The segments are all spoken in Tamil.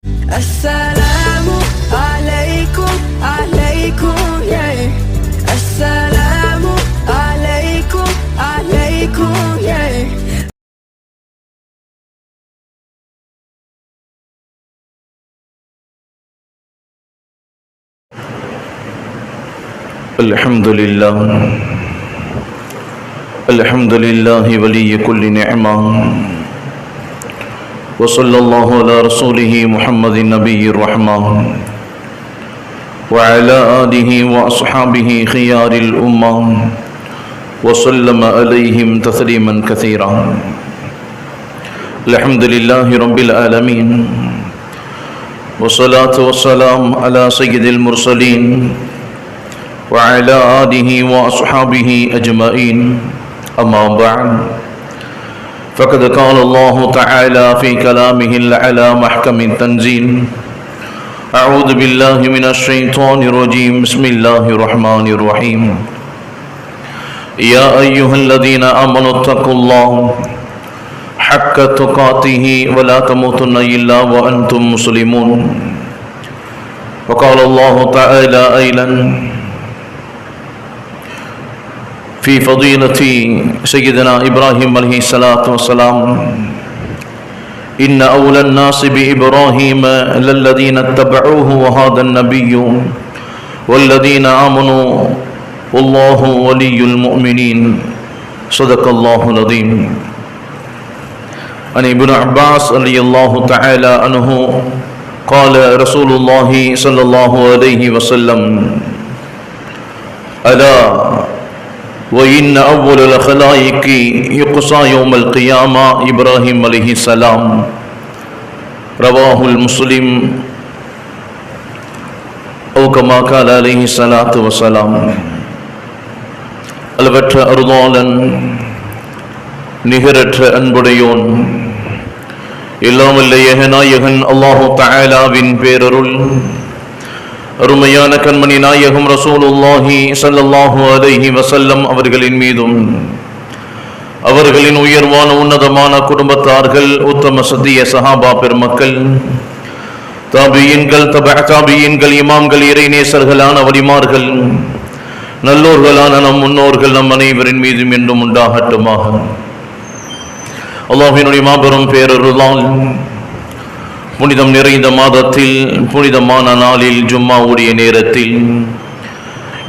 Assalamu alaikum, alaikum, yeah. Assalamu alaikum, alaikum, yeah. Alhamdulillah, alhamdulillahi waliyi kulli ni'ma. وصلى الله على رسوله محمد النبي الرحمة وعلى آله وأصحابه خيار الأمة وسلم عليهم تسليما كثيرا. الحمد لله رب العالمين والصلاة والسلام على سيد المرسلين وعلى آله وأصحابه أجمعين. أما بعد، فقد قال الله تعالى في كلامه الأعلى محكم التنزيل: أعوذ بالله من الشيطان الرجيم، بسم الله الرحمن الرحيم. يا أيها الذين آمنوا اتقوا الله حق تقاته ولا تموتن إلا وأنتم مسلمون. وقال الله تعالى أيضا في فضيلة سيدنا إبراهيم عليه الصلاة والسلام: إن أولى الناس بإبراهيم للذين اتبعوه وهذا النبي والذين آمنوا والله ولي المؤمنين. صدق الله العظيم. عن ابن عباس رضي الله تعالى عنه قال رسول الله صلى الله عليه وسلم: ألا وإن أول الخلائق يقصى يوم القيامة إبراهيم عليه السلام. رواه المسلم أو كما قال عليه الصلاة والسلام. அளவற்ற அருளாளன், நிகரற்ற அன்புடையோன், எல்லாமல்ல ஏகநாயகன் அல்லாஹு தஆலாவின் பேரருள், அருமையான கண்மணி நாயகம் ரசூலுல்லாஹி ஸல்லல்லாஹு அலைஹி வஸல்லம் அவர்களின் மீதும், அவர்களின் உயர்வான உன்னதமான குடும்பத்தார்கள், உத்தம சத்திய சஹாபா பெருமக்கள், தாபியீன்கள், தாபியீன்கள், இமாம்கள், இறைநேசர்களான வலிமார்கள், நல்லோர்களான நம் முன்னோர்கள், நம் அனைவரின் மீதும் என்றும் உண்டாகட்டுமாக. அல்லாஹ்வினுடைய மாபெரும் பேரருளால் புனிதம் நிறைந்த மாதத்தில், புனிதமான நாளில், ஜும்மாவுடைய நேரத்தில்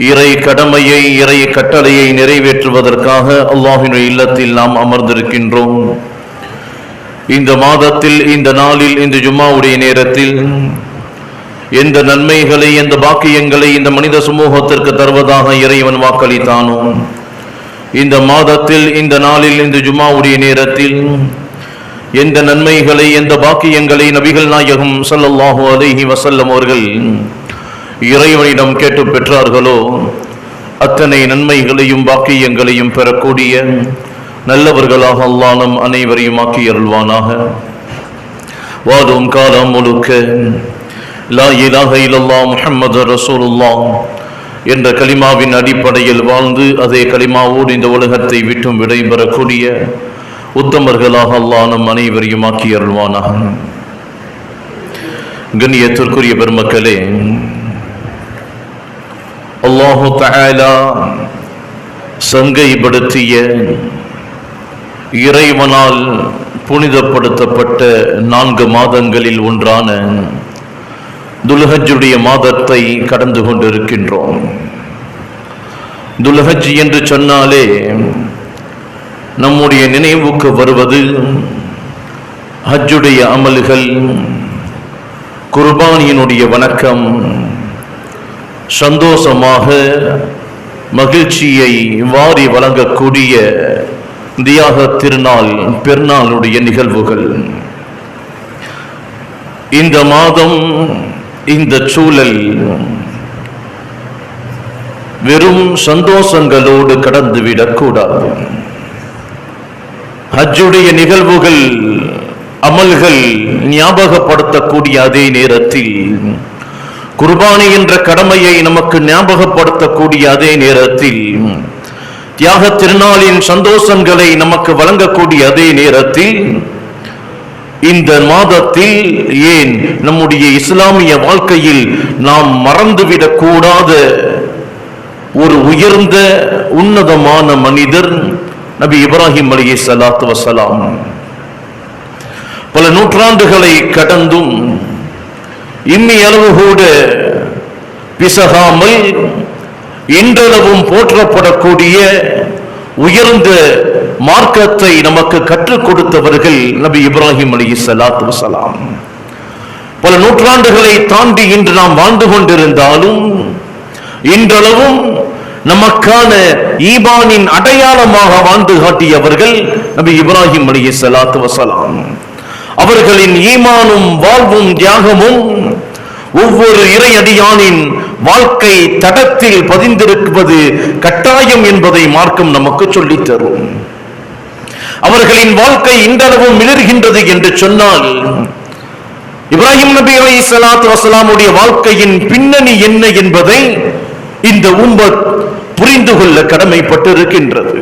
இறை கடமையை, இறை கட்டளையை நிறைவேற்றுவதற்காக அல்லாஹ்வினுடைய இல்லத்தில் நாம் அமர்ந்திருக்கின்றோம். இந்த மாதத்தில், இந்த நாளில், இந்த ஜும்மாவுடைய நேரத்தில் எந்த நன்மைகளை, எந்த பாக்கியங்களை இந்த மனித சமூகத்திற்கு தருவதாக இறைவன் வாக்களித்தானோ, இந்த மாதத்தில், இந்த நாளில், இந்த ஜும்மாவுடைய நேரத்தில் எந்த நன்மைகளை, எந்த பாக்கியங்களை நபிகள் நாயகம் ஸல்லல்லாஹு அலைஹி வஸல்லம் அவர்கள் இறைவனிடம் கேட்டு பெற்றார்களோ, அத்தனை நன்மைகளையும் பாக்கியங்களையும் பெறக்கூடிய நல்லவர்களாக அல்லாஹ் நம் அனைவரையும் ஆக்கி அருள்வானாக. வாழும் காலம் முழுக்க லா இலாஹ இல்லல்லாஹ் முஹம்மது ரசூலுல்லாஹ் என்ற கலிமாவின் அடிப்படையில் வாழ்ந்து, அதே கலிமாவோடு இந்த உலகத்தை விட்டும் விடைபெறக்கூடிய உத்தமர்களாக அல்லாஹ் நம் அனைவரையும் ஆக்கி அருள்வானாக. கண்ணியத்திற்குரிய பெருமக்களே, அல்லாஹு தஆலா சங்கைப்படுத்திய, இறைவனால் புனிதப்படுத்தப்பட்ட 4 மாதங்களில் ஒன்றான துல்ஹஜ்ஜுடைய மாதத்தை கடந்து கொண்டிருக்கின்றோம். துல்ஹஜ் என்று சொன்னாலே நம்முடைய நினைவுக்கு வருவது ஹஜ்ஜுடைய அமல்கள், குர்பானியினுடைய வணக்கம், சந்தோஷமாக மகிழ்ச்சியை வாரி வழங்கக்கூடிய தியாக திருநாள், பெருநாளுடைய நிகழ்வுகள். இந்த மாதம், இந்த சூழல் வெறும் சந்தோஷங்களோடு கடந்துவிடக்கூடாது. ஹஜ்ஜுடைய நிகழ்வுகள், அமல்கள் ஞாபகப்படுத்தக்கூடிய அதே நேரத்தில் குர்பானி என்ற கடமையை நமக்கு ஞாபகப்படுத்தக்கூடிய அதே நேரத்தில் தியாக திருநாளின் சந்தோஷங்களை நமக்கு வழங்கக்கூடிய அதே நேரத்தில் இந்த மாதத்தில் ஏன் நம்முடைய இஸ்லாமிய வாழ்க்கையில் நாம் மறந்துவிடக் கூடாத ஒரு உயர்ந்த உன்னதமான மனிதர் நபி இப்ராஹிம் அலைஹிஸ்ஸலாத்து வஸலாம். பல நூற்றாண்டுகளை கடந்தும் இம்மி அளவு கூட பிசகாமல் இன்றளவும் போற்றப்படக்கூடிய உயர்ந்த மார்க்கத்தை நமக்கு கற்றுக் கொடுத்தவர்கள் நபி இப்ராஹிம் அலைஹிஸ்ஸலாத்து வஸலாம். பல நூற்றாண்டுகளை தாண்டி இன்று நாம் வாழ்ந்து கொண்டிருந்தாலும் இன்றளவும் நமக்கான ஈமானின் அடையாளமாக வாழ்ந்து காட்டியவர்கள் நபி இப்ராஹிம் அலைஹிஸ்ஸலாத்து வஸலாம். அவர்களின் ஈமானும் வாழ்வும் தியாகமும் ஒவ்வொரு இறையடியானின் வாழ்க்கை தடத்தில் பதிந்திருப்பது கட்டாயம் என்பதை மார்க்கம் நமக்கு சொல்லித் தரும். அவர்களின் வாழ்க்கை இன்றளவும் மிளர்கின்றது என்று சொன்னால் இப்ராஹிம் நபி அலைஹிஸ்ஸலாத்து வஸலாமுடைய வாழ்க்கையின் பின்னணி என்ன என்பதை இந்த உம்மத் புரிந்து கொள்ள கடமைப்பட்டிருக்கின்றது.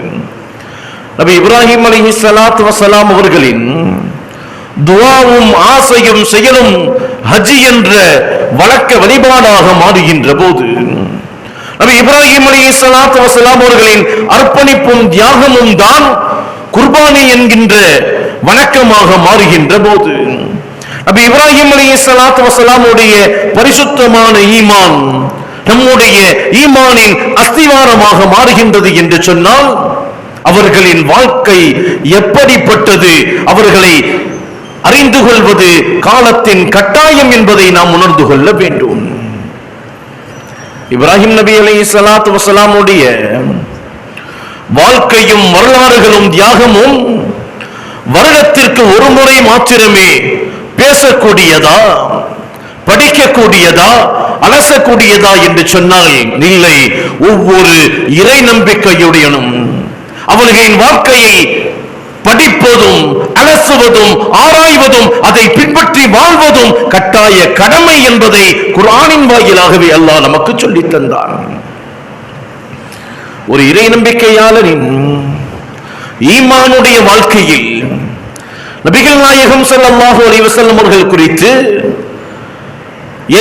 நபி இப்ராஹிம் அலைஹிஸ்ஸலாத்து வஸலாம் அவர்களின் துஆவும் ஆசையும் செயலும் ஹஜ் என்ற வழக்க வழிபாடாக மாறுகின்ற போது, நபி இப்ராஹிம் அலைஹிஸ்ஸலாத்து வஸலாம் அவர்களின் அர்ப்பணிப்பும் தியாகமும் தான் குர்பானி என்கின்ற வணக்கமாக மாறுகின்ற போது, நபி இப்ராஹிம் அலைஹிஸ்ஸலாத்து வஸலாமுடைய பரிசுத்தமான ஈமான் நம்முடைய ஈமானின் அஸ்திவாரமாக மாறுகின்றது என்று சொன்னால் அவர்களின் வாழ்க்கை எப்படிப்பட்டது அவர்களை அறிந்து கொள்வது காலத்தின் கட்டாயம் என்பதை நாம் உணர்ந்து கொள்ள வேண்டும். இப்ராஹிம் நபி அலைஹிஸ்ஸலாத்து வஸலாமுடைய வாழ்க்கையும் வரலாறுகளும் தியாகமும் வருடத்திற்கு ஒரு முறை மாத்திரமே பேசக்கூடியதா, படிக்கக்கூடியதா, அலசக்கூடியதா என்று சொன்னால் இல்லை. ஒவ்வொரு இறை நம்பிக்கையுடனும் அவர்களின் வாழ்க்கையை படிப்பதும் அலசுவதும் ஆராய்வதும் அதை பின்பற்றி வாழ்வதும் கட்டாய கடமை என்பதை குர்ஆனின் வாயிலாகவே அல்லாஹ் நமக்கு சொல்லித் தந்தான். ஒரு இறை நம்பிக்கையாளரின் ஈமானுடைய வாழ்க்கையில் நபிகள் நாயகம் ஸல்லல்லாஹு அலைஹி வஸல்லம் அவர்கள் குறித்து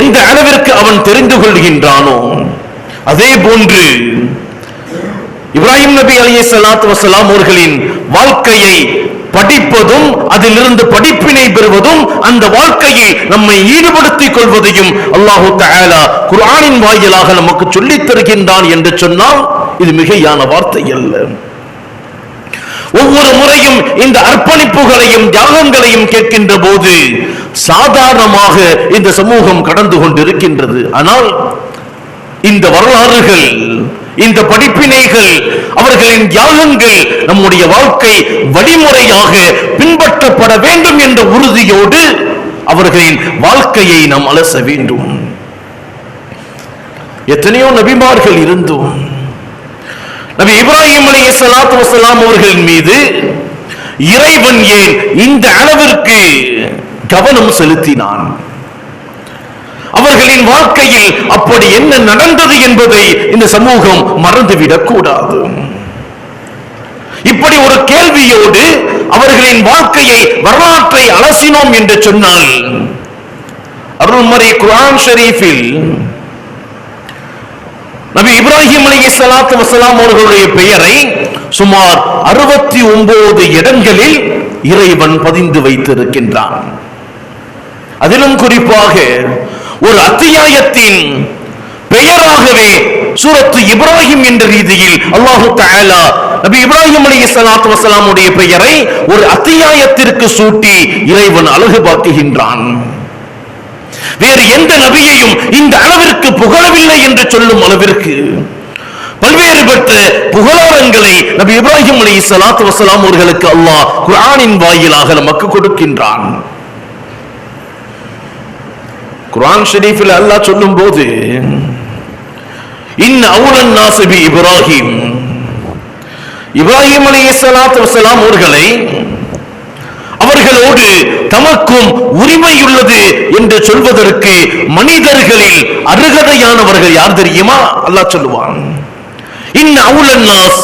எந்த அளவிற்கு அவன் தெரிந்து கொள்கின்றானோ அதே போன்று இப்ராஹிம் நபி அலைஹிஸ்ஸலாத்து வஸலாம் அவர்களின் வாழ்க்கையை படிப்பதும் அதிலிருந்து படிப்பினை பெறுவதும் அந்த வாழ்க்கையை நம்மை ஈடுபடுத்திக் கொள்வதையும் அல்லாஹு தஆலா குர்ஆனின் வாயிலாக நமக்கு சொல்லித் தருகின்றான் என்று சொன்னால் இது மிகையான வார்த்தை அல்ல. ஒவ்வொரு முறையும் இந்த அர்ப்பணிப்புகளையும் தியாகங்களையும் கேட்கின்ற போது சாதாரணமாக இந்த சமூகம் கடந்து கொண்டிருக்கின்றது. ஆனால் இந்த வரலாறுகள், இந்த படிப்பினைகள், அவர்களின் தியாகங்கள் நம்முடைய வாழ்க்கை வழிமுறையாக பின்பற்றப்பட வேண்டும் என்ற உறுதியோடு அவர்களின் வாழ்க்கையை நாம் அலச வேண்டும். எத்தனையோ நபிமார்கள் இருந்தும் நபி இப்ராஹிம் அலைஹிஸ்ஸலாத்து வஸலாம் அவர்கள் மீது இறைவன் ஏன் இந்த அளவிற்கு கவனம் செலுத்தினான்? அவர்களின் வாழ்க்கையில் அப்படி என்ன நடந்தது என்பதை இந்த சமூகம் மறந்துவிடக் கூடாது. இப்படி ஒரு கேள்வியோடு அவர்களின் வாழ்க்கையை வரலாற்றை அலசினோம் என்று சொன்னால் அருள்மறை குர்ஆன் ஷரீஃபில் நபி இப்ராஹிம் அலைஹிஸ்ஸலாத்து வஸலாம் அவர்களுடைய பெயரை சுமார் 69 இடங்களில் இறைவன் பதிந்து வைத்திருக்கின்றான். அதிலும் குறிப்பாக ஒரு அத்தியாயத்தின் பெயராகவே சூரத்து இப்ராஹிம் என்ற ரீதியில் அல்லாஹு தஆலா நபி இப்ராஹிம் அலைஹிஸ்ஸலாத்து வஸலாமுடைய பெயரை ஒரு அத்தியாயத்திற்கு சூட்டி இறைவன் அழகுபார்க்கின்றான். வேறு எந்த நபியையும் இந்த அளவிற்கு புகழவில்லை என்று சொல்லும் அளவிற்கு பல்வேறு பெற்ற புகழாரங்களை நபி இப்ராஹிம் அலைஹிஸ்ஸலாத்து வஸலாம் அவர்களுக்கு அல்லாஹ் குர்ஆனின் வாயிலாக நமக்கு கொடுக்கின்றான். குர்ஆன் ஷரீஃபில் அல்லாஹ் சொல்லும் போது இன் அவுலன் நாஸ் பி இப்ராஹிம், இப்ராஹிம் அலைஹிஸ்ஸலாத்து வஸலாம் அவர்களை அவர்களோடு தமக்கும் உரிமை உள்ளது என்று சொல்வதற்கு மனிதர்களில் அருகதையானவர்கள் யார் தெரியுமா? அல்லாஹ் சொல்லுவான், இன் அவுலன் நாஸ்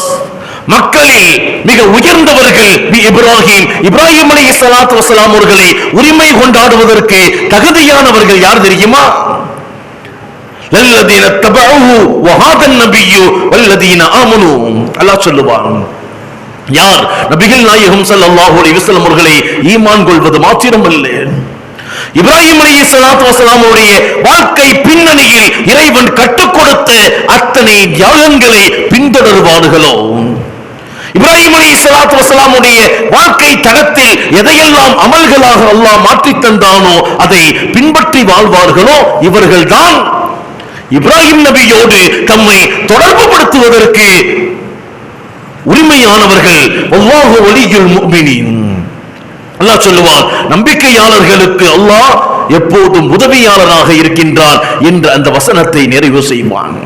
மக்களில் மிக உயர்ந்தவர்கள் இப்ராஹிம் அலைஹிஸ்ஸலாத்து வஸலாம் அவர்களை உரிமை கொண்டாடுவதற்கு தகுதியானவர்கள் யார் தெரியுமா? லல்லதீன தபஊஹு வஹாதன் நபியு வல்லதீன ஆமனூ. அல்லாஹ் சொல்லுவான், யார் நபிகள் நாயகம் ஸல்லல்லாஹு அலைஹி வஸல்லம் அவர்களை ஈமான் கொள்வது மாத்திரமல்ல, இப்ராஹிம் அலைஹிஸ்ஸலாத்து வஸலாம் அவருடைய வாழ்க்கை பின்னணியில் இறைவன் கற்றுக் கொடுத்த அத்தனை தியாகங்களை பின்தொடர்வார்களோ, இப்ராஹிம் அலைஹிஸ்ஸலாத்து வஸலாம் உடைய வாழ்க்கை தடத்தில் எதையெல்லாம் அமல்களாக அல்லாஹ் மாற்றி தந்தானோ அதை பின்பற்றி வாழ்வார்களோ, இவர்கள்தான் இப்ராஹிம் நபியோடு தம்மை தொடர்பு படுத்துவதற்கு உரிமையானவர்கள். அல்லாஹு வலியுல் முஃமினீன். அல்லாஹ் சொல்லுவான், நம்பிக்கையாளர்களுக்கு அல்லாஹ் எப்போதும் உதவியாளராக இருக்கின்றான் என்று அந்த வசனத்தை நிறைவு செய்வான்.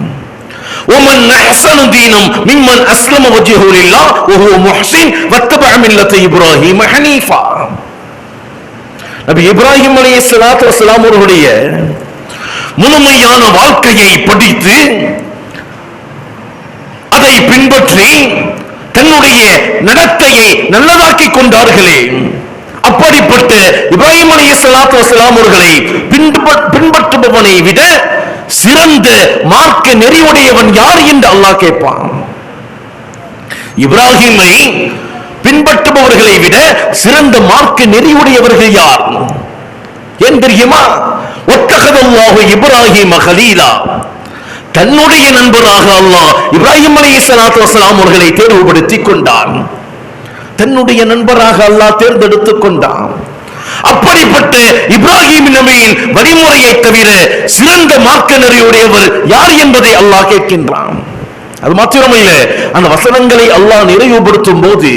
ومن احسن دينا ممن اسلم وجهه لله وهو محسن واتبع ملة ابراهيم حنيفا. நபி இப்ராஹிம் அலைஹிஸ்ஸலாத்து வஸலாம் அவர்களுடைய முழுமையான வாழ்க்கையை படித்து அதை பின்பற்றி தன்னுடைய நடத்தையை நல்லதாக்கி கொண்டார்களே, அப்படிப்பட்ட இப்ராஹிம் அலைஹிஸ்ஸலாத்து வஸலாம் அவர்களை பின்பற்றுபவனை விட சிறந்த மார்க்க நெறியுடையவன் யார் என்று அல்லாஹ் கேட்பான். இப்ராஹிமை பின்பற்றுபவர்களை விட சிறந்த மார்க்க நெறியுடையவர்கள் யார்? ஏன் தெரியுமா? ஒத்தகதல்லாஹு இப்ராஹிம கலீலா. தன்னுடைய நண்பராக அல்லாஹ் இப்ராஹிம் அலைஹிஸ்ஸலாத்து வஸலாம் அவர்களை தேர்வுபடுத்திக் கொண்டான். தன்னுடைய நண்பராக அல்லாஹ் தேர்ந்தெடுத்துக் கொண்டான். அப்படிப்பட்ட இப்ராஹிம் நபியின் வழிமுறையை தவிர சிறந்த மார்க்க நெறியுடையவர் யார் என்பதை அல்லாஹ் கேட்கின்றான். அது மாத்திரமல்ல, அந்த வசனங்களை அல்லாஹ் நிறைவுபடுத்தும் போது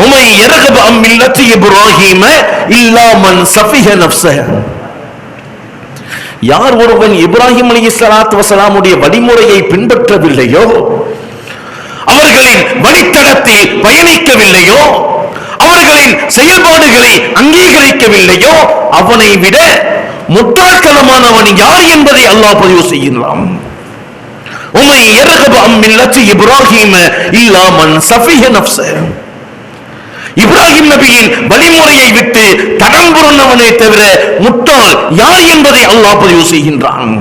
உமை யர்கப அம் மில்லத்தி இப்ராஹிம இல்லா மன் ஸஃபிஹ நஃப்ஸஹ. யார் ஒருவன் இப்ராஹிம் அலைஹிஸ்ஸலாத்து வஸலாமுடைய வழிமுறையை பின்பற்றவில்லையோ, அவர்களின் வழித்தடத்தில் பயணிக்கவில்லையோ, அவர்களின் செயல்பாடுகளை அங்கீகரிக்கவில்லையோ, அவனை விட முட்டாள்தனமானவன் யார் என்பதை அல்லாஹ் பதிவு செய்கின்றான். உமை யர்கப அம் மில்லத்தி இப்ராஹிம இல்லா மன் ஸஃபிஹ நஃப்ஸஹ. இப்ராஹிம் நபியின் வழிமுறையை விட்டு தடம் புரண்டவனை தவிர முட்டாள் யார் என்பதை அல்லாஹ் பதிவு செய்கின்றான்.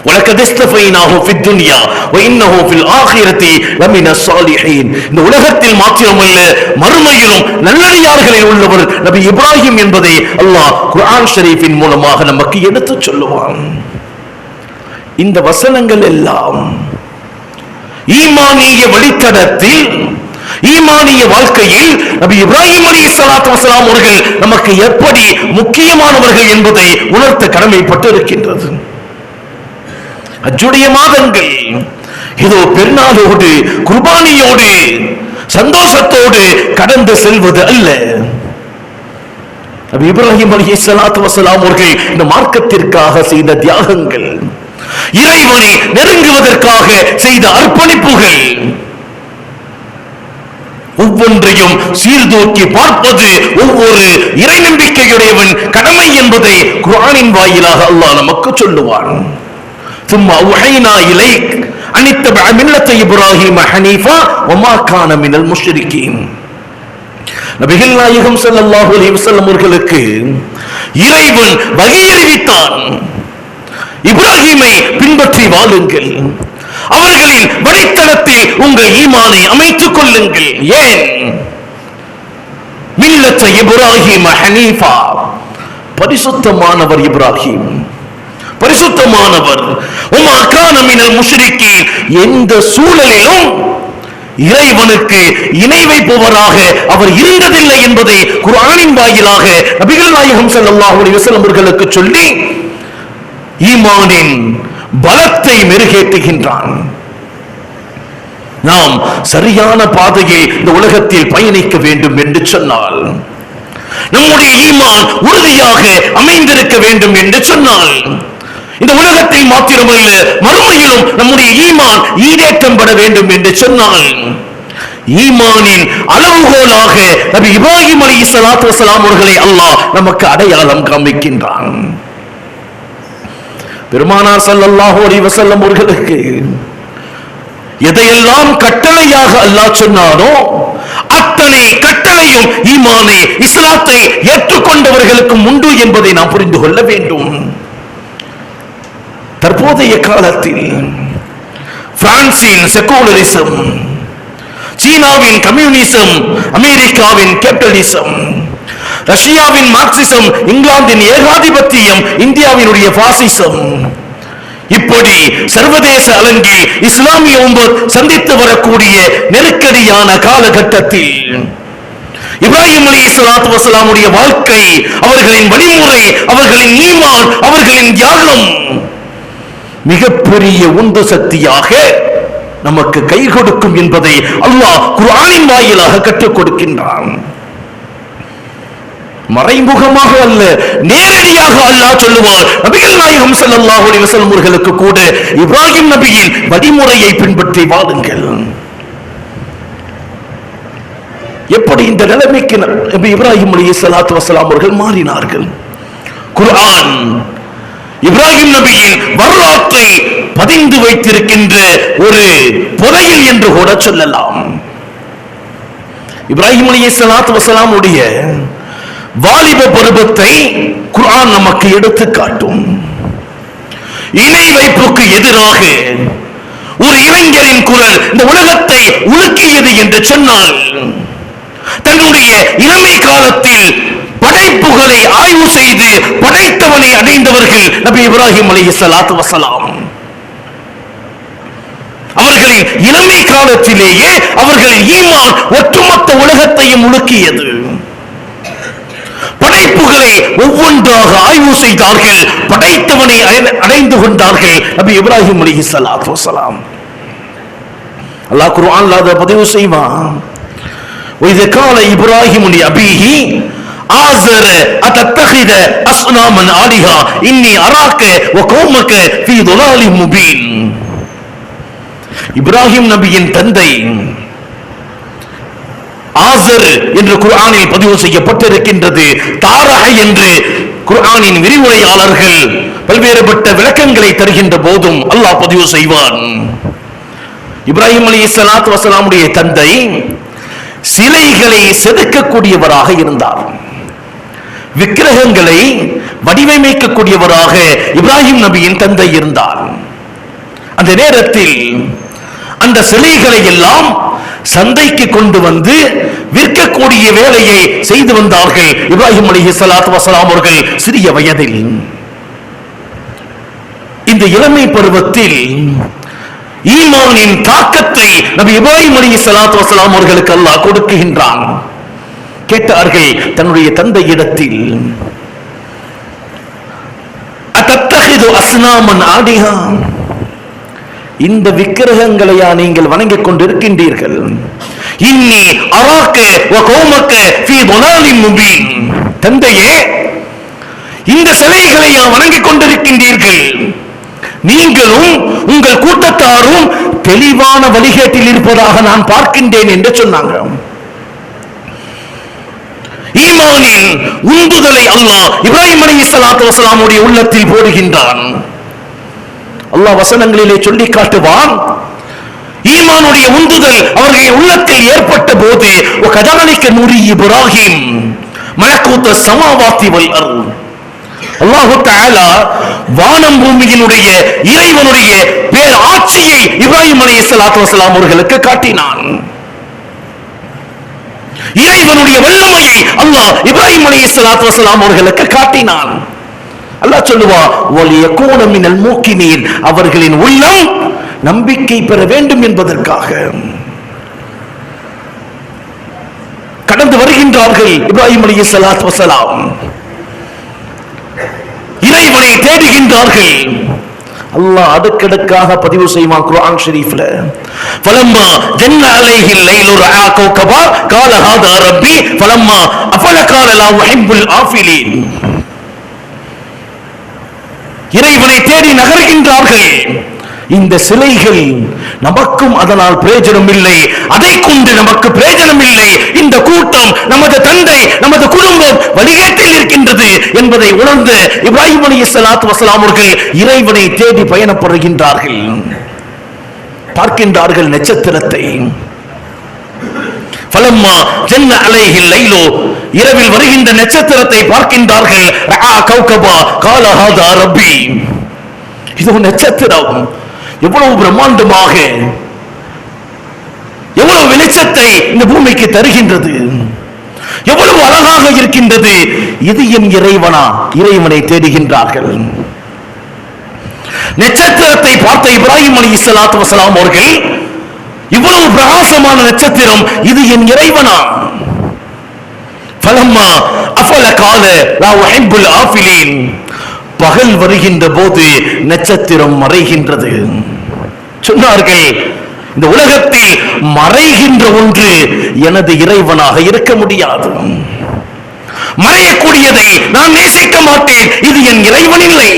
وَلَقَدِ اسْتَفَيْنَاهُ فِي الدُّنْيَا وَإِنَّهُ فِي الْآخِرَةِ لَمِنَ الصَّالِحِينَ. இந்த உலகத்தில் மாத்திரமல்ல, மறுமையிலும் நல்லடியார்களில் உள்ளவர் நபி இப்ராஹிம் என்பதை அல்லாஹ் குர்ஆன் ஷரீஃபின் மூலமாக நமக்கு எடுத்துச் சொல்லுவான். இந்த வசனங்கள் எல்லாம் ஈமானிய வழித்தடத்தில், ஈமானிய வாழ்க்கையில் நபி இப்ராஹிம் அலைஹிஸ்ஸலாத்து வஸலாம் அவர்கள் நமக்கு எப்படி முக்கியமானவர்கள் என்பதை உணர்த்த கடமைப்பட்டு இருக்கின்றது. ஹஜ்ஜுடைய மாதங்கள் இதோ பெருநாளோடு குர்பானியோடு சந்தோஷத்தோடு கடந்து செல்வது அல்ல. நபி இப்ராஹிம் அலைஹிஸ்ஸலாத்து வஸலாம் அவர்கள் இந்த மார்க்கத்திற்காக செய்த தியாகங்கள், இறைவனை நெருங்குவதற்காக செய்த அர்ப்பணிப்புகள், ஒவ்வொன்றையும் சீர்தூக்கி பார்ப்பது ஒவ்வொரு இறை நம்பிக்கையுடையவன் கடமை என்பதை குர்ஆனின் வாயிலாக அல்லாஹ் நமக்கு சொல்லுவான். ثم أوحينا إليك أن اتبع ملة إبراهيم حنيفا وما كان من المشركين. நபிகள் நாயகம் ஸல்லல்லாஹு அலைஹி வஸல்லம் அவர்களுக்கு இறைவன் வகை அறிவித்தான். இப்ராஹிமை பின்பற்றி வாழுங்கள், அவர்களின் வழித்தடத்தில் உங்கள் ஈமானை அமைத்துக் கொள்ளுங்கள். ஏன்? மில்லத்த இப்ராஹிம ஹனீஃபா, பரிசுத்தமானவர் இப்ராஹிம், பரிசுத்தமானவர். உமா கான மினல் முஷ்ரிக்கீன், எந்த சூழலிலும் இறைவனுக்கு இணை வைப்பவராக அவர் இருந்ததில்லை என்பதை குர்ஆனின் வாயிலாக நபிகள் நாயகம் ஸல்லல்லாஹு அலைஹி வஸல்லம் அவர்களுக்கு சொல்லி ஈமானின் பலத்தை மெருகேற்றுகின்றான். நாம் சரியான பாதையில் இந்த உலகத்தில் பயணிக்க வேண்டும் என்று சொன்னால், நம்முடைய ஈமான் உறுதியாக அமைந்திருக்க வேண்டும் என்று சொன்னால், இந்த உலகத்தில் மாத்திரமல்ல மறுமையிலும் நம்முடைய ஈமான் ஈடேற்றம் பெற வேண்டும் என்று சொன்னால், ஈமானின் அளவுகோலாக நபி இப்ராஹிம் அலைஹிஸ்ஸலாத்து வஸலாம் அவர்களை அல்லாஹ் நமக்கு அடையாளம் காண்பிக்கின்றான். பெருமானார் ஸல்லல்லாஹு அலைஹி வஸல்லம் அவர்களுக்கு எதையெல்லாம் கட்டளையாக அல்லாஹ் சொன்னானோ அத்தனை கட்டளையும் ஈமானை இஸ்லாத்தை ஏற்றுக்கொண்டவர்களுக்கு உண்டு என்பதை நாம் புரிந்து கொள்ள வேண்டும். தற்போதைய காலத்தில் பிரான்சின் செகுலரிசம், சீனாவின் கம்யூனிசம், அமெரிக்காவின் கேபிட்டலிசம், ரஷ்யாவின் மார்க்சிசம், இங்கிலாந்தின் ஏகாதிபத்தியம், இந்தியாவினுடைய பாசிசம், இப்படி சர்வதேச அரங்கில் இஸ்லாமிய உம்மத் சந்தித்து வரக்கூடிய நெருக்கடியான காலகட்டத்தில் இப்ராஹிம் அலைஹிஸ்ஸலாத்து வஸலாமுடைய வாழ்க்கை, அவர்களின் வழிமுறை, அவர்களின் ஈமான், அவர்களின் தியாகம் மிகப்பெரிய உந்து சக்தியாக நமக்கு கை கொடுக்கும் என்பதை அல்லாஹ் குர்ஆனின் வாயிலாக கற்றுக் கொடுக்கின்றான். மறைமுகமாக அல்ல, நேரடியாக அல்லாஹ் சொல்லுவார். நபிகள் நாயகம் ஸல்லல்லாஹு அலைஹி வஸல்லம் அவர்களுக்கு கூட இப்ராஹிம் நபியின் வழிமுறையை பின்பற்றி வாழுங்கள். எப்படி இந்த நிலைமைக்கு நபி இப்ராஹிம் அலைஹிஸ்ஸலாத்து வஸலாம் அவர்கள் மாறினார்கள்? குர்ஆன் இப்ராஹிம் நபியின் வரலாற்றை பதிந்து வைத்திருக்கின்ற ஒரு புதையல் என்று கூட சொல்லலாம். இப்ராஹிம் அலைஹிஸ்ஸலாத்து வஸலாம் உடைய வாலிப பருவத்தை குர்ஆன் நமக்கு எடுத்து காட்டும். இணை வைப்புக்கு எதிராக ஒரு இளைஞரின் குரல் இந்த உலகத்தை உலுக்கியது என்று சொன்னால், தன்னுடைய இளமை காலத்தில் படைப்புகளை ஆய்வு செய்து படைத்தவனை அடைந்தவர்கள் நபி இப்ராஹிம் அலைஹிஸ்ஸலாத்து வஸலாம். அவர்களின் இளமை காலத்திலேயே அவர்களின் ஈமான் ஒட்டுமொத்த உலகத்தையும் உலுக்கியது. படைப்புகளை ஒவ்வொன்றாக ஆய்வு செய்தார்கள், படைத்தவனை அடைந்து கொண்டார்கள் நபி இப்ராஹிம் அலைஹிஸ்ஸலாத்து வஸலாம். அல்லாஹ் குர்ஆன்ல அதை பதிவு செய்வான். وَإِذْ قَالَ إِبْرَاهِيمُ لِأَبِيهِ آزَرَ أَتَتَّخِذُ أَصْنَامًا آلِهَةً إِنِّي أَرَاكَ وَقَوْمَكَ فِي ضَلَالٍ مُبِينٍ. இப்ராஹிம் நபியின் தந்தை ஆசர் என்று குர்ஆனில் பதிவு செய்யப்பட்டிருக்கின்றது. தாரஹ என்று குர்ஆனின் விரிவுரையாளர்கள் பல்வேறுபட்ட விளக்கங்களை தருகின்ற போதும் அல்லாஹ் பதிவு செய்வான். இப்ராஹிம் அலைஹிஸ்ஸலாத்து வஸலாமுடைய தந்தை சிலைகளை செதுக்கக்கூடியவராக இருந்தார். விக்கிரகங்களை வடிவமைக்கக்கூடியவராக இப்ராஹிம் நபியின் தந்தை இருந்தார். அந்த நேரத்தில் அந்த சிலைகளை எல்லாம் சந்தைக்கு கொண்டு வந்து விற்கக்கூடிய வேலையை செய்து வந்தார்கள் இப்ராஹிம் அலைஹிஸ்ஸலாத்து வஸலாம் அவர்கள் சிறிய வயதில். இந்த இளமை பருவத்தில் ஈமானின் தாக்கத்தை நபி இப்ராஹிம் அலைஹிஸ்ஸலாத்து வஸலாம் அவர்களுக்கு அல்லாஹ் கொடுக்கின்றான். கேட்டார்கள் தன்னுடைய தந்தையிடத்தில், அத்தத்தஹிது அஸ்னாமன் ஆலிஹா, இந்த விக்கிரகங்களையா நீங்கள் வணங்கிக் கொண்டிருக்கின்றீர்கள்? இன்னி அராக்க வ கௌமக்க ஃபீ ضلالٍ முபீன். தந்தையே, இந்த சிலைகளையா வணங்கிக் கொண்டிருக்கின்றீர்கள்? நீங்களும் உங்கள் கூட்டத்தாரும் தெளிவான வழிகேட்டில் இருப்பதாக நான் பார்க்கின்றேன் என்று சொன்னாங்க. ஈமானின் உந்துதலை அல்லாஹ் இப்ராஹிம் அலைஹிஸ்ஸலாத்து வஸலாமுடைய உள்ளத்தில் போடுகின்றான். அல்லாஹ் வசனங்களிலே சொல்லி காட்டுவான். ஈமானுடைய உந்துதல் அவர்களுடைய உள்ளத்தில் ஏற்பட்ட போது وَكَذَلِكَ نُرِي إِبْرَاهِيمَ مَلَكُوتَ السَّمَاوَاتِ وَالْأَرْضِ. அல்லாஹ் தஆலா வானம் பூமியினுடைய இறைவனுடைய பேர் ஆட்சியை இப்ராஹிம் அலைஹிஸ்ஸலாத்து வஸலாம் அவர்களுக்கு காட்டினான். இறைவனுடைய வல்லமையை அல்லாஹ் இப்ராஹிம் அலைஹிஸ்ஸலாத்து வஸலாம் அவர்களுக்கு காட்டினான். அல்லாஹ் சொல்லுவா, வலியகூன மினல் மூக்கினீன், அவர்களின் உள்ளம் நம்பிக்கை பெற வேண்டும் என்பதற்காக கடந்து வருகின்றார்கள் இப்ராஹிம் அலைஹிஸ்ஸலாத்து வஸலாம். இறைவனை தேடுகின்றார்கள். அல்லாஹ் அடுக்கடுக்காக பதிவு செய்வான் குர்ஆன் ஷரீஃப்ல. ஃபலம்மா ஜன்ன அலைஹில் லைலு ரஆ கௌகபா قال هذا ربي فلما افل قال لا احب الافلين. இறைவனை தேடி நகர்கின்றார்கள். இந்த சிலைகள் நமக்கும் அதனால் பிரயோஜனம் இல்லை, அதை கொண்டு நமக்கு பிரயோஜனம் இல்லை. இந்த கூட்டம், நமது தந்தை, நமது குடும்பம் வழிகேட்டில் இருக்கின்றது என்பதை உணர்ந்து இப்ராஹிம் அலைஹிஸ்ஸலாத்து வஸலாம் அவர்கள் இறைவனை தேடி பயணப்படுகின்றார்கள். பார்க்கின்றார்கள் நட்சத்திரத்தை. ஃபலம்மா ஜன்ன அலைஹில் லைலு, இரவில் வருகின்ற நட்சத்திரத்தை பார்க்கின்றார்கள். ரஆ கௌகபா கால ஹாதா ரப்பி, இது ஒரு நட்சத்திரம் எவ்வளவு பிரம்மாண்டமாக எவ்வளவு வெளிச்சத்தை இந்த பூமிக்கு தருகின்றது, எவ்வளவு அழகாக இருக்கின்றது, இது என் இறைவனா? இறைவனை தேடுகின்றார்கள். நட்சத்திரத்தை பார்த்த இப்ராஹிம் அலைஹிஸ்ஸலாத்து வஸலாம் அவர்கள், இவ்வளவு பிரகாசமான நட்சத்திரம், இது என் இறைவனா? ஃபலம்மா அஃபல கால லா உஹிப்புல் ஆஃபிலீன், பகல் வருகின்ற போது நட்சத்திரம் மறைகின்றது. சொன்னார்கள், இந்த உலகத்தில் மறைகின்ற ஒன்று எனது இறைவனாக இருக்க முடியாது. மறையக்கூடியதை நான் நேசிக்க மாட்டேன், இது என் இறைவன் இல்லை.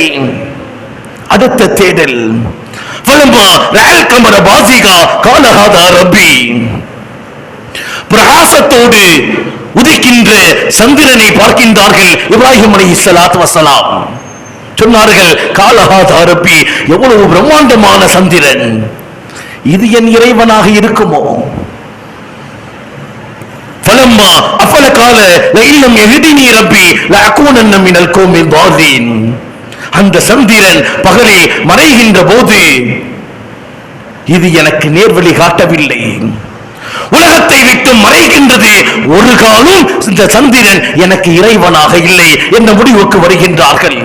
அடுத்த தேடல், பிரகாசத்தோடு உதிக்கின்ற சந்திரனை பார்க்கின்றார்கள் இப்ராஹிம் அலைஹிஸ்ஸலாத்து வஸலாம். சொன்னார்கள், காலஹாதா ரப்பி, எவ்வளவு பிரம்மாண்டமான சந்திரன், இது என் இறைவனாக இருக்குமோ? ஃபலம்மா அஃபல கால லஇல்லம் யஹ்தினி ரப்பி லஅகூனன்ன மினல் கௌமில் தாலீன், அந்த சந்திரன் பகலில் மறைகின்ற போது இது எனக்கு நேர்வழி காட்டவில்லை, உலகத்தை விட்டு மறைகின்றது, ஒரு காலம் இந்த சந்திரன் எனக்கு இறைவனாக இல்லை என்ற முடிவுக்கு வருகின்றார்கள்.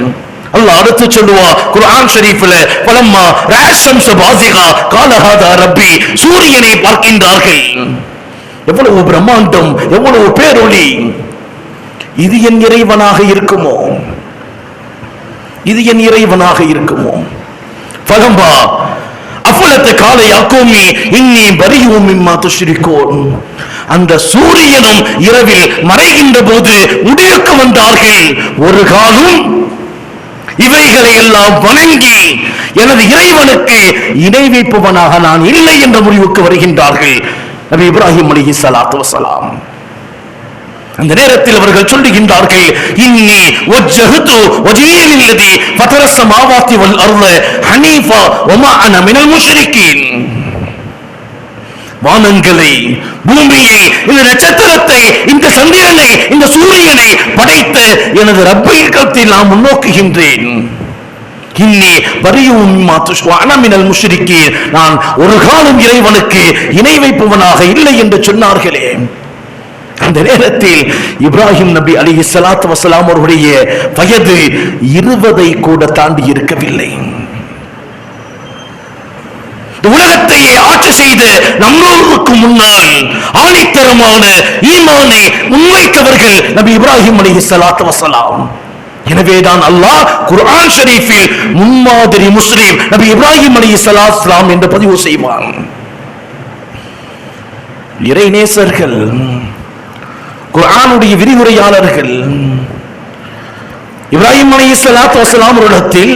அல்லாஹ் அடுத்து சொல்லுவான் குர்ஆன் ஷரீஃபில், ஃபலம்மா ரஅ ஷம்ஸ பாஸிகா கால ஹாதா ரப்பி, சூரியனை பார்க்கின்றார்கள், எவ்வளவு பிரம்மாண்டம், எவ்வளவு பேரொளி, இது என் இறைவனாக இருக்குமோ? இது என் இறைவனாக இருக்குமோ? ஃபலம்மா அஃபலத் கால யா கௌமி இன்னி பரீஉம் மிம்மா துஷ்ரிகூன், அந்த சூரியனும் இரவில் மறைகின்ற போது முடிவுக்கு வந்தார்கள், ஒரு காலம் இவைகளை எல்லாம் வணங்கி எனது இறைவனுக்கு இணை வைப்பவனாக நான் இல்லை என்ற முடிவுக்கு வருகின்றார்கள் நபி இப்ராஹிம் அலைஹிஸ்ஸலாத்து வஸலாம். அந்த நேரத்தில் அவர்கள் சொல்லுகின்றார்கள், இன்னி வஜ்ஜஹது வஜ்ஹி லில்லதி ஃபதரஸ் ஸமாவாத்தி வல் அர்த ஹனீஃபா வமா அன மினல் முஷ்ரிகீன், வானங்களை, பூமியை, இந்த நட்சத்திரத்தை, இந்த சந்திரனை, இந்த சூரியனை படைத்த எனது ரப்பிடத்தில் நான் முன்னோக்குகின்றேன். இன்னி பரீஉம் மிம்மா துஷ்ரிகூன் அன மினல் முஷ்ரிகீன், நான் ஒரு காலம் இறைவனுக்கு இணை வைப்பவனாக இல்லை என்று சொன்னார்களே. அந்த நேரத்தில் இப்ராஹிம் நபி அலைஹிஸ்ஸலாத்து வஸலாம் அவருடைய வயது 20 கூட தாண்டி இருக்கவில்லை. உலகத்தையே ஆட்சி செய்த நம்மளுக்கு முன்னால் ஆணித்தரமான ஈமானை முன்வைத்தவர்கள் நபி இப்ராஹிம் அலைஹிஸ்ஸலாத்து வஸலாம். எனவேதான் அல்லாஹ் குர்ஆன் ஷரீஃபில் முன்மாதிரி முஸ்லிம் நபி இப்ராஹிம் அலைஹிஸ்ஸலாத்து வஸலாம் என்று பதிவு செய்வான். இறைநேசர்கள், குர்ஆனுடைய விரிவுரையாளர்கள் இப்ராஹிம் அலைஹிஸ்ஸலாத்து வஸலாம் அவரிடத்தில்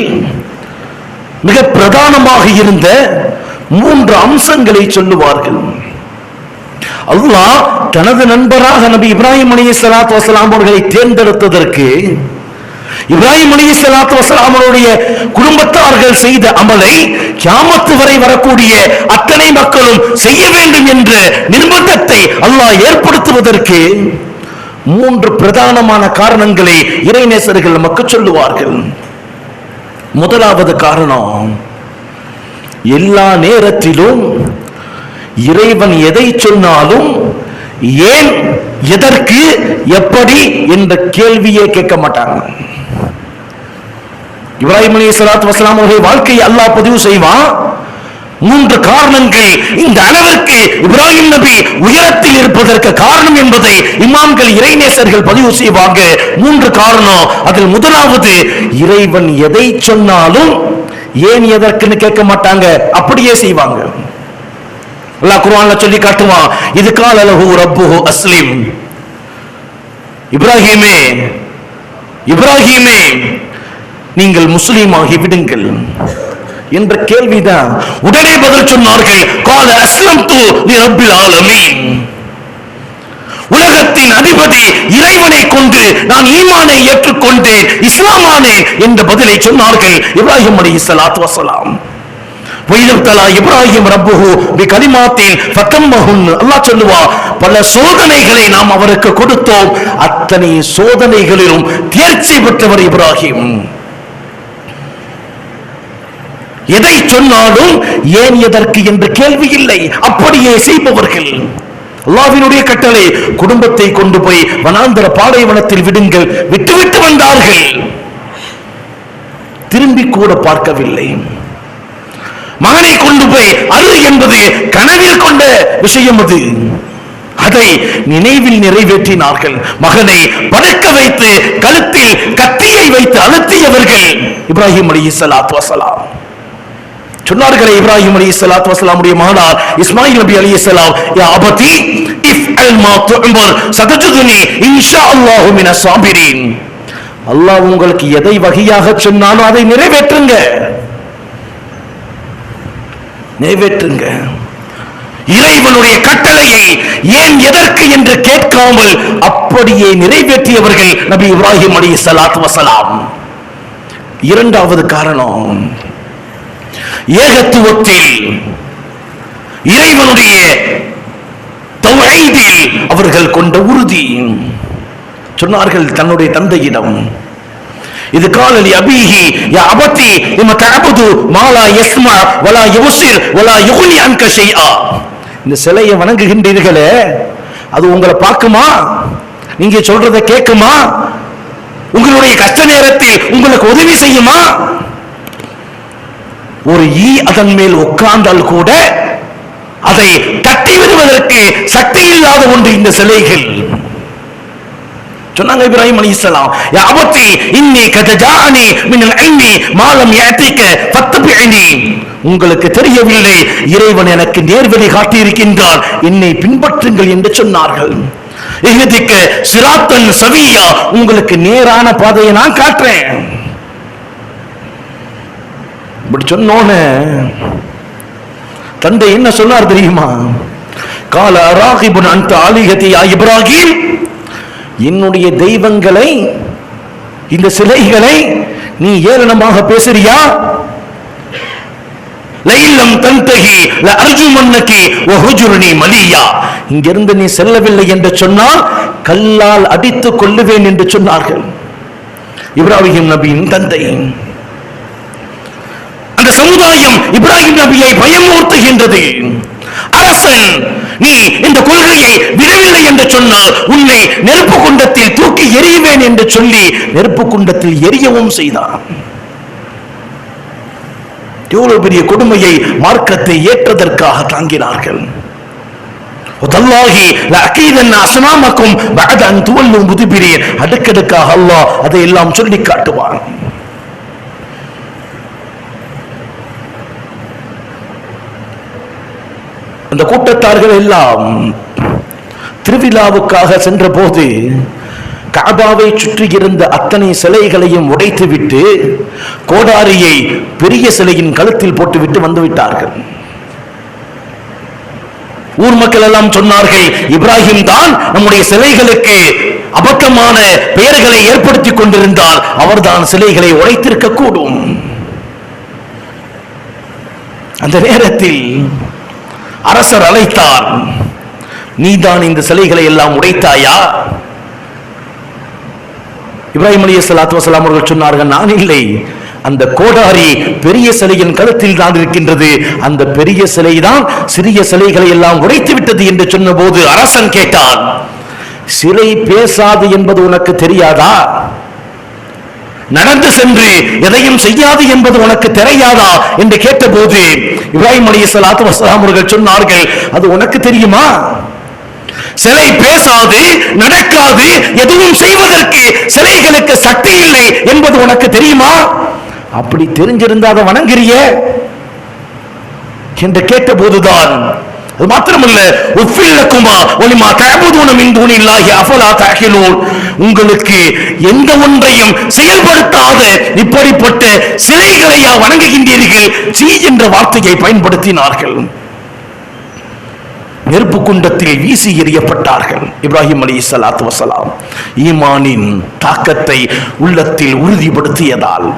மிக பிரதானமாக இருந்த 3 அம்சங்களை சொல்லுவார்கள். அல்லாஹ் தனது நண்பராக நபி இப்ராஹிம் அலைஹிஸ்ஸலாத்து வஸலாம் அவர்களை தேர்ந்தெடுத்ததற்கு, இப்ராஹிம் அலைஹிஸ்ஸலாத்து வஸலாம் அவருடைய குடும்பத்தார்கள் செய்த அமலை கியாமத் வரை வரக்கூடிய அத்தனை மக்களும் செய்ய வேண்டும் என்ற நிர்பந்தத்தை அல்லாஹ் ஏற்படுத்துவதற்கு 3 பிரதானமான காரணங்களை இறைநேசர்கள் நமக்கு சொல்லுவார்கள். முதலாவது காரணம், எல்லா நேரத்திலும் இறைவன் எதை சொன்னாலும் ஏன், எதற்கு, எப்படி என்ற கேள்வியே கேட்க மாட்டாங்க. இப்ராஹிம் அலைஹிஸ்ஸலாத்து வஸலாம் அவருடைய வாழ்க்கையை அல்லாஹ் பதிவு செய்வான். 3 காரணங்கள் இந்த அளவிற்கு இப்ராஹிம் நபி உயரத்தில் இருப்பதற்கு காரணம் என்பதை இமாம்கள், இறைநேசர்கள் பதிவு செய்வாங்க. 3 காரணம். அதில் முதலாவது, இறைவன் எதை சொன்னாலும் ஏன், எதற்குன்னு கேட்க மாட்டாங்க, அப்படியே செய்வாங்க. அல்லாஹ் குர்ஆன்ல சொல்லி காட்டுவான், இது கால லஹு ரப்புஹு அஸ்லிம், இப்ராஹிமே, இப்ராஹிமே நீங்கள் முஸ்லீம் ஆகி விடுங்கள் என்ற கேள்விதான். உடனே பதில் சொன்னார்கள், கால அஸ்லம்து லிரப்பில் ஆலமீன், உலகத்தின் அதிபதி இறைவனை கொண்டு நான் ஈமானை ஏற்றுக்கொண்டேன், இஸ்லாமானேன் என்ற பதிலை சொன்னார்கள் இப்ராஹிம் அலைஹிஸ்ஸலாத்து வஸலாம். இப்ராஹிம் ரப்புஹு பிகலிமாத்தின் ஃபதம்மஹுன். அல்லாஹ் சொல்லுவா, பல சோதனைகளை நாம் அவருக்கு கொடுத்தோம், அத்தனை சோதனைகளிலும் தேர்ச்சி பெற்றவர் இப்ராஹிம். எதை சொன்னாலும் ஏன் எதற்கு என்று கேள்வி இல்லை, அப்படியே செய்பவர்கள். அல்லாஹ்வினுடைய கட்டளை, குடும்பத்தை கொண்டு போய் வனாந்தர பாலைவனத்தில் விடுங்கள், விட்டுவிட்டு வந்தார்கள், திரும்பி கூட பார்க்கவில்லை. மகனை கொண்டு போய் அரு என்பது கனவில் கொண்ட விஷயம், அதை நினைவில் நிறைவேற்றினார்கள். மகனை படுக்க வைத்து கழுத்தில் கத்தியை வைத்து அழுத்தியவர்கள் இப்ராஹிம் அலைஹிஸ்ஸலாத்து வஸலாம். சொன்னார்களே இப்ராஹிம் அலைஹிஸ்ஸலாத்து வஸலாமுடைய மகனார் இஸ்மாயில் நபி அலைஹிஸ்ஸலாம், யா அபதி இஃப்அல் மா துஅமர் சதஜுதுனி இன்ஷாஅல்லாஹு மினஸ் சாபிரீன். அல்லாஹ் உங்களுக்கு எதை வகையாக சொன்னாலும் அதை நிறைவேற்றுங்க, நிறைவேற்றுங்க. இறைவனுடைய கட்டளையை ஏன் எதற்கு என்று கேட்காமல் அப்படியே நிறைவேற்றியவர்கள் நபி இப்ராஹிம் அலைஹிஸ்ஸலாத்து வஸலாம். இரண்டாவது காரணம், ஏகத்துவத்தில், இறைவனுடைய தௌஹீதில் அவர்கள் கொண்ட உறுதி. சொன்னார்கள் தன்னுடைய தந்தையிடம், இது காலலி அபீஹி யா அபதி இம்ம தஅபுது மா லா யஸ்மா வலா யுப்சிர் வலா யுக்னி அன்க ஷைஆ. இந்த சிலையை வணங்குகின்றீர்களே, அது உங்களை பார்க்குமா, நீங்க சொல்றதை கேட்குமா, உங்களுடைய கஷ்ட நேரத்தில் உங்களுக்கு உதவி செய்யுமா? ஒரு ஈ அதன் மேல் உட்கார்ந்தால் கூட அதை தட்டி விடுவதற்கு சக்தி இல்லாத ஒன்று இந்த சிலைகள். சொன்னாங்க இப்ராஹிம் அலைஹிஸ்ஸலாம், யா அபதி இன்னி கத் ஜாஅனி மினல் இல்மி மா லம் யஅதிக ஃபத்தபிஇனி. உங்களுக்கு தெரியவில்லை, இறைவன் எனக்கு நேர்வழி காட்டி இருக்கின்றான், என்னை பின்பற்றுங்கள் என்று சொன்னார்கள். இஹ்திக சிராத்தன் சவியா, உங்களுக்கு நேரான பாதையை நான் காட்டுறேன். இப்படி சொன்னோனே தந்தை என்ன சொன்னார் தெரியுமா? கால ராகிபுன் அன்த ஆலிஹதி யா இப்ராஹிம், என்னுடைய தெய்வங்களை, இந்த சிலைகளை நீ ஏளனமாக பேசுறியா? லைலம் தன்தஹி லஅர்ஜுமன்னகி வஹுஜுர்னி மலியா. இங்கிருந்து நீ செல்லவில்லை என்று சொன்னால் கல்லால் அடித்துக் கொள்ளுவேன் என்று சொன்னார்கள் இப்ராஹிம் நபியின் தந்தை. அந்த சமுதாயம் இப்ராஹிம் நபியை பயமுறுத்துகின்றது. அரசன், நீ இந்த கொள்கையை விடவில்லை என்று சொன்னால் உன்னை நெருப்பு குண்டத்தில் தூக்கி எறிவேன் என்று சொல்லி நெருப்பு குண்டத்தில் எரியவும் செய்தான். எவ்வளவு பெரிய கொடுமையை, மார்க்கத்தை ஏற்றதற்காக தாங்கினார்கள். அடுக்கடுக்காக அல்லாஹ் அதையெல்லாம் சொல்லி காட்டுவான். அந்த கூட்டத்தார்கள் எல்லாம் திருவிழாவுக்காக சென்ற போது கஅபாவை சுற்றி இருந்த அத்தனை சிலைகளையும் உடைத்துவிட்டு கோடாரியை பெரிய சிலையின் கழுத்தில் போட்டுவிட்டு வந்து விட்டார்கள். ஊர் மக்கள் எல்லாம் சொன்னார்கள், இப்ராஹிம் தான் நம்முடைய சிலைகளுக்கு அபத்தமான பெயர்களை ஏற்படுத்திக் கொண்டிருந்தால் அவர்தான் சிலைகளை உடைத்திருக்க கூடும். அந்த நேரத்தில் அரசர் அழைத்தார், நீதான் இந்த சிலைகளை எல்லாம் உடைத்தாயா? இப்ராஹிம் அலைஹிஸ்ஸலாத்து வஸலாம் அவர்கள் சொன்னார்கள், நான் இல்லை, அந்த கோடாரி பெரிய சிலையின் கழுத்தில் தான் இருக்கின்றது, அந்த பெரிய சிலை தான் சிறிய சிலைகளை எல்லாம் உடைத்து விட்டது என்று சொன்னபோது அரசன் கேட்டான், சிலை பேசாது என்பது உனக்கு தெரியாதா? நடந்து சென்று எதையும் செய்யாது என்பது உனக்கு தெரியாதா என்று கேட்டபோது இப்ராஹிம் அலைஹிஸ்ஸலாத்து வஸலாம் அவர்கள் சொன்னார்கள், அது உனக்கு தெரியுமா? சிலை பேசாது, நடக்காது, எதுவும் செய்வதற்கு சிலைகளுக்கு சக்தி இல்லை என்பது உனக்கு தெரியுமா? அப்படி தெரிஞ்சிருந்தா அதை வணங்குறிய என்று கேட்டபோதுதான், அது மாத்திரமல்ல, உஃபில்லகுமா வலிமா தஅபுதுன மின் தூனில்லாஹி அஃபலா தஅகிலூன், உங்களுக்கு எந்த ஒன்றையும் செயல்படுத்தாத இப்படிப்பட்ட சிலைகளையா வணங்குகின்றீர்கள்? சீ என்ற வார்த்தையை பயன்படுத்தினார்கள். நெருப்பு குண்டத்தில் வீசி எறியப்பட்டார்கள். இப்ராஹிம் அலைஹிஸ்ஸலாத்து வஸலாம் ஈமானின் தாக்கத்தை உள்ளத்தில் உறுதிப்படுத்தியதால்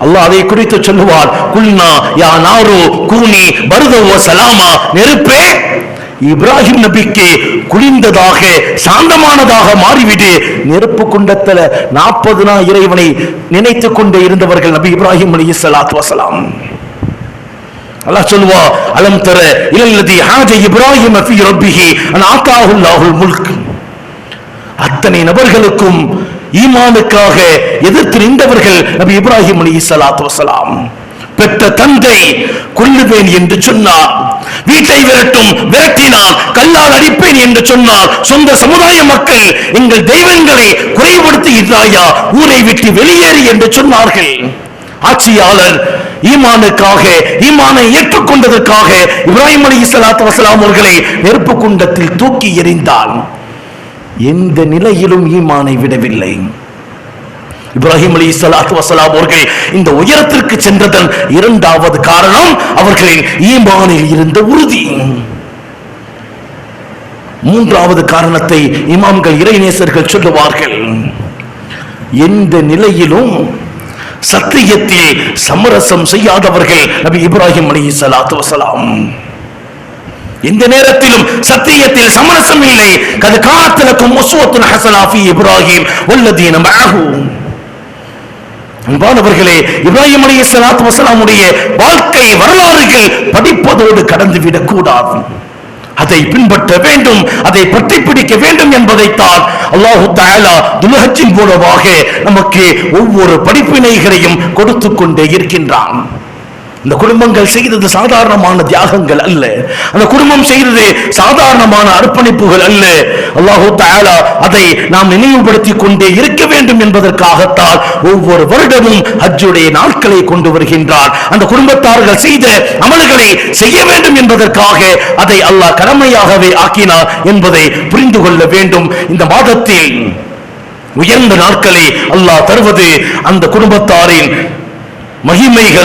அல்லாஹ் அதை குறித்து சொல்லுவார், குல்னா யா நாரு கூனி பர்தா வ சலாமா, நெருப்பே இப்ராஹிம் நபிக்கு குளிர்ந்ததாக சாந்தமானதாக மாறிவிடு. நெருப்பு குண்டத்துல 40 நாள் இறைவனை நினைத்துக் கொண்டே இருந்தவர்கள் நபி இப்ராஹிம் அலைஹிஸ்ஸலாத்து வஸலாம். அல்லாஹ் சொல்லுவா, அலம் தர இலல்லதி ஹாஜ இப்ராஹிம் ஃபீ ரப்பிஹி அன் ஆதாஹு அல்லாஹுல் முல்க். அத்தனை நபர்களுக்கும் ஈமானுக்காக எதிர்த்து நின்றவர்கள் நபி இப்ராஹிம் அலைஹிஸ்ஸலாத்து வஸலாம். பெற்ற தந்தை கொல்லுவேன் என்று சொன்னார், வீட்டை விரட்டினார், கல்லால் அடிப்பேன் என்று சொன்னார். சொந்த சமுதாய மக்கள் எங்கள் தெய்வங்களை குறைபடுத்துகிறாயா, ஊரை விட்டு வெளியேறி என்று சொன்னார்கள். ஆட்சியாளர் ஈமானுக்காக, ஈமானை ஏற்றுக்கொண்டதற்காக இப்ராஹிம் அலைஹிஸ்ஸலாத்து வஸலாம் அவர்களை நெருப்பு குண்டத்தில் தூக்கி எறிந்தான். எந்த நிலையிலும் ஈமானை விடவில்லை. இப்ராஹிம் அலைஹிஸ்ஸலாத்து வஸலாம் அவர்கள் இந்த உயரத்திற்கு சென்றதன் இரண்டாவது காரணம் அவர்களின் ஈமானில் இருந்த உறுதி. மூன்றாவது காரணத்தை இமாம்கள் இறைநேசர்கள் சொல்லுவார்கள், எந்த நிலையிலும் சத்தியத்தில் சமரசம் செய்யாதவர்கள் நபி இப்ராஹிம் அலைஹிஸ்ஸலாத்து வஸலாம். இந்த நேரத்திலும் சத்தியத்தில் சமரசம் இல்லை. கது காத்தலக்கும் உஸ்வத்துன் ஹஸனா ஃபீ இப்ராஹிம் வல்லதீன மஅஹு. அன்பானவர்களே, இப்ராஹிம் அலைஹிஸ்ஸலாத்து வஸலாமுடைய வாழ்க்கை வரலாறுகள் படிப்பதோடு கடந்து விடக் கூடாது. அதை பின்பற்ற வேண்டும், அதை பற்றி பிடிக்க வேண்டும் என்பதைத்தான் அல்லாஹு தஆலா துல்ஹஜ்ஜின் மூலமாக நமக்கு ஒவ்வொரு படிப்பினைகளையும் கொடுத்து கொண்டே இருக்கின்றான். இந்த குடும்பங்கள் செய்தது சாதாரணமான தியாகங்கள் அல்ல, அந்த குடும்பம் செய்தது சாதாரணமான அர்ப்பணிப்புகள் அல்ல. அல்லாஹு தஆலா அதை நாம் நினைவுபடுத்திக் கொண்டே இருக்க வேண்டும் என்பதற்காகத்தான் ஒவ்வொரு வருடமும் ஹஜ்ஜுடைய நாட்களை கொண்டு வருகின்றார். அந்த குடும்பத்தார்கள் செய்த அமல்களை செய்ய வேண்டும் என்பதற்காக அதை அல்லாஹ் கடமையாகவே ஆக்கினார் என்பதை புரிந்து கொள்ள வேண்டும். இந்த மாதத்தில் உயர்ந்த நாட்களை அல்லாஹ் தருவது அந்த குடும்பத்தாரின் மகிமைகள்